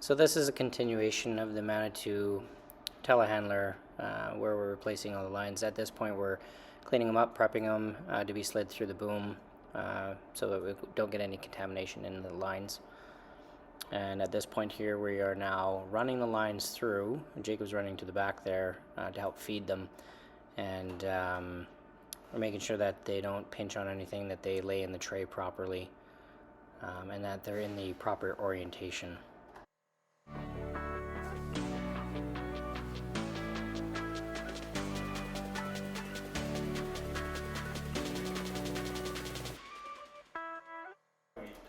So this is a continuation of the Manitou telehandler where we're replacing all the lines. At this point we're cleaning them up, prepping them to be slid through the boom so that we don't get any contamination in the lines. And at this point here we are now running the lines through. Jacob's running to the back there to help feed them, and we're making sure that they don't pinch on anything, that they lay in the tray properly, and that they're in the proper orientation.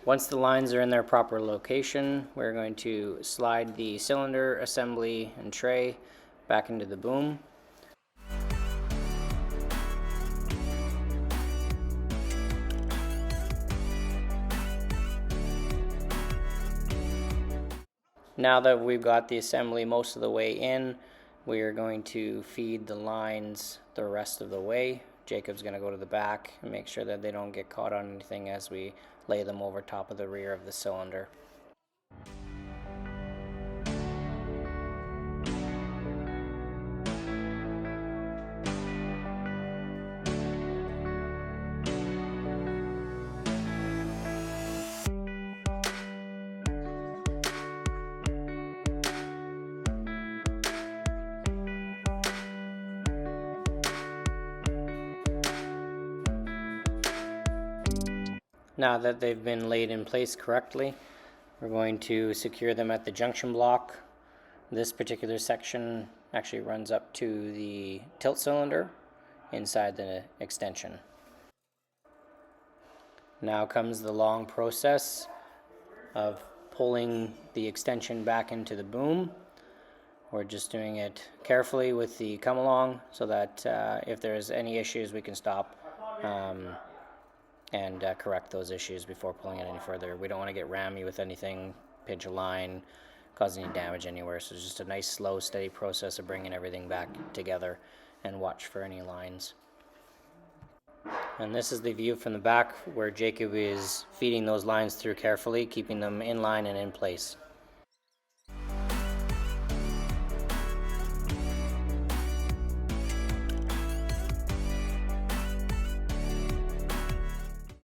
Once the lines are in their proper location, we're going to slide the cylinder, assembly, and tray back into the boom. Now that we've got the assembly most of the way in, we are going to feed the lines the rest of the way. Jacob's going to go to the back and make sure that they don't get caught on anything as we lay them over top of the rear of the cylinder. Now that they've been laid in place correctly, we're going to secure them at the junction block. This particular section actually runs up to the tilt cylinder inside the extension. Now comes the long process of pulling the extension back into the boom. We're just doing it carefully with the come along so that if there's any issues we can stop and correct those issues before pulling it any further. We don't want to get rammy with anything, pinch a line, cause any damage anywhere. So it's just a nice, slow, steady process of bringing everything back together, and watch for any lines. And this is the view from the back where Jacob is feeding those lines through carefully, keeping them in line and in place.